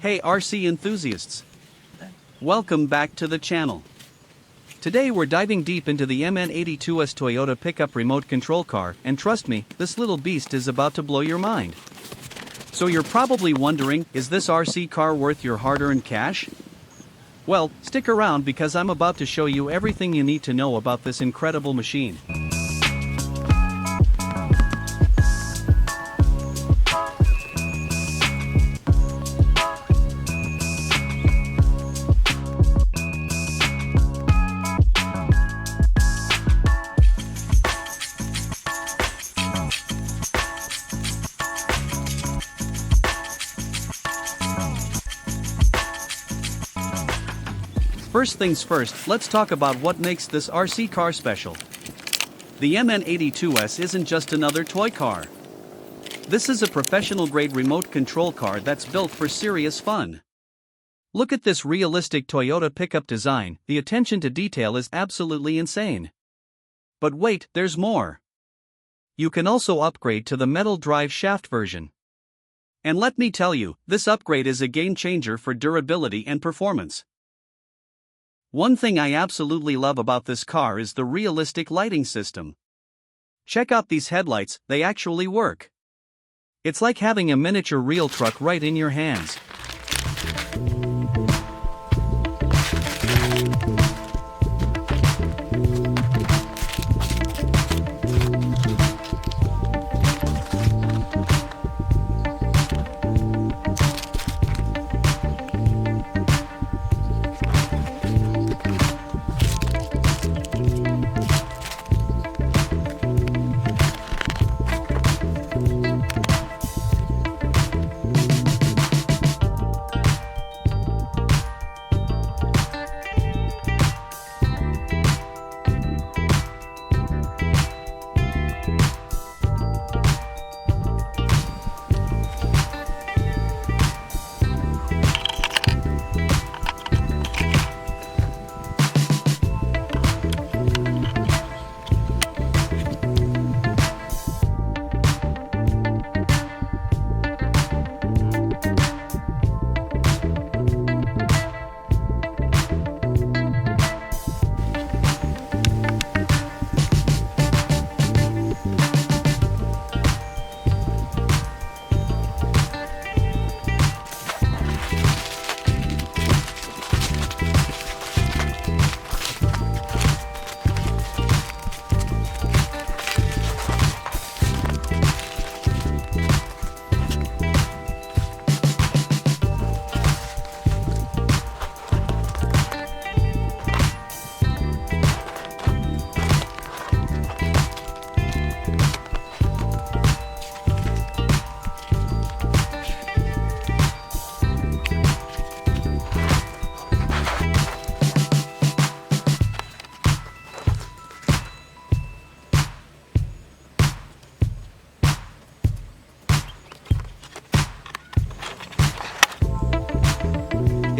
Hey RC enthusiasts! Welcome back to the channel. Today we're diving deep into the MN82's Toyota pickup remote control car, and trust me, this little beast is about to blow your mind. So you're probably wondering, is this RC car worth your hard-earned cash? Well, stick around because I'm about to show you everything you need to know about this incredible machine. First things first, let's talk about what makes this RC car special. The MN82S isn't just another toy car. This is a professional-grade remote control car that's built for serious fun. Look at this realistic Toyota pickup design, the attention to detail is absolutely insane. But wait, there's more. You can also upgrade to the metal drive shaft version. And let me tell you, this upgrade is a game changer for durability and performance. One thing I absolutely love about this car is the realistic lighting system. Check out these headlights, they actually work. It's like having a miniature real truck right in your hands.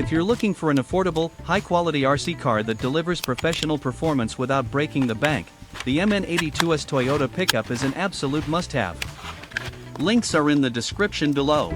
If you're looking for an affordable, high-quality RC car that delivers professional performance without breaking the bank, the MN82's Toyota pickup is an absolute must-have. Links are in the description below.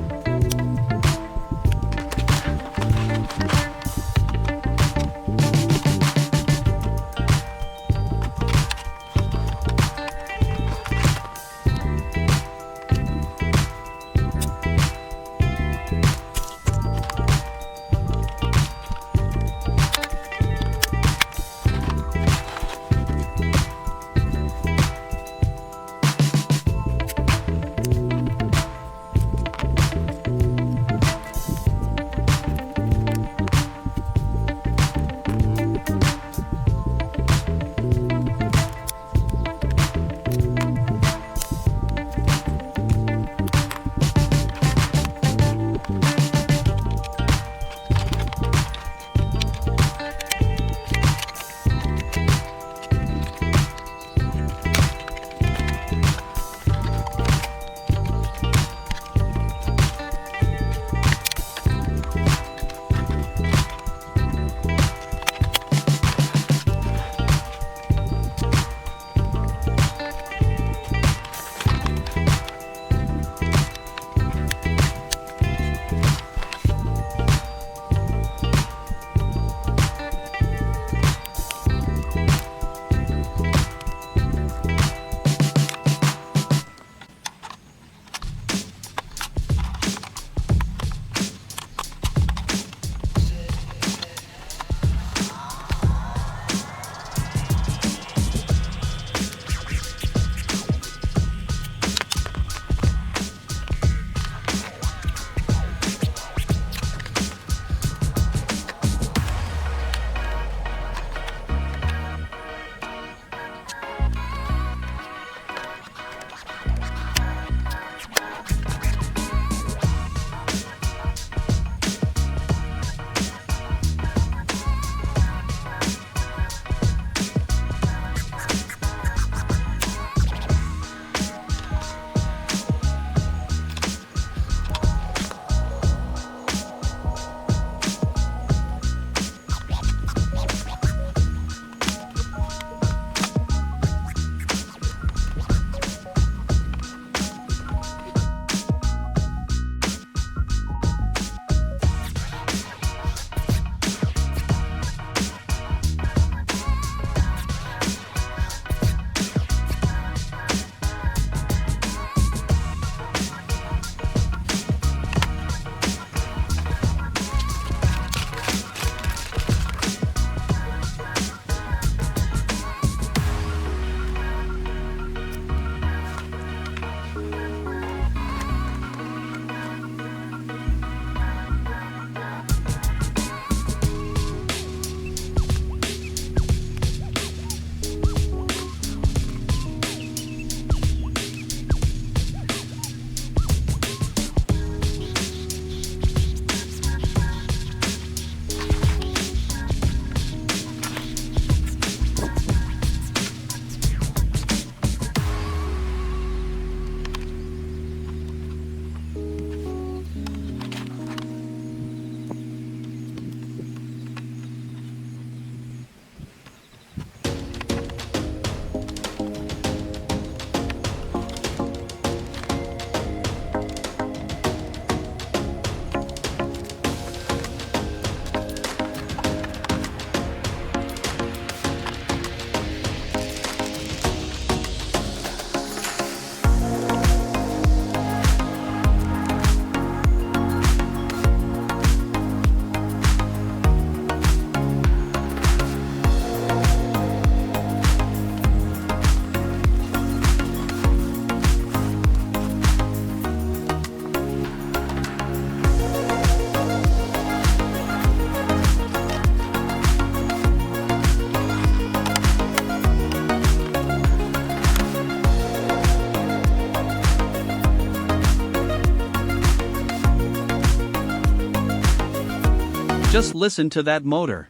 Just listen to that motor.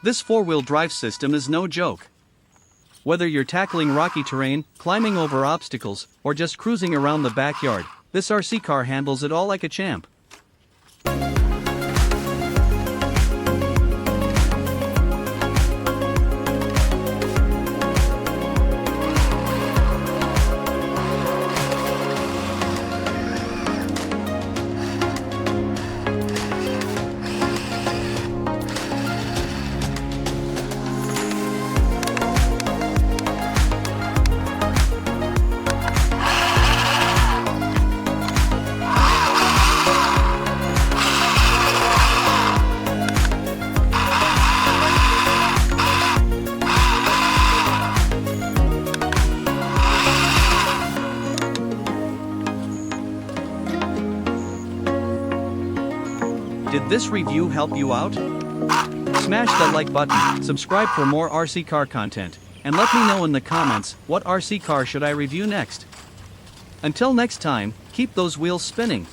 This four-wheel drive system is no joke. Whether you're tackling rocky terrain, climbing over obstacles, or just cruising around the backyard, this RC car handles it all like a champ. Did this review help you out? Smash that like button, subscribe for more RC car content, and let me know in the comments what RC car should I review next. Until next time, keep those wheels spinning.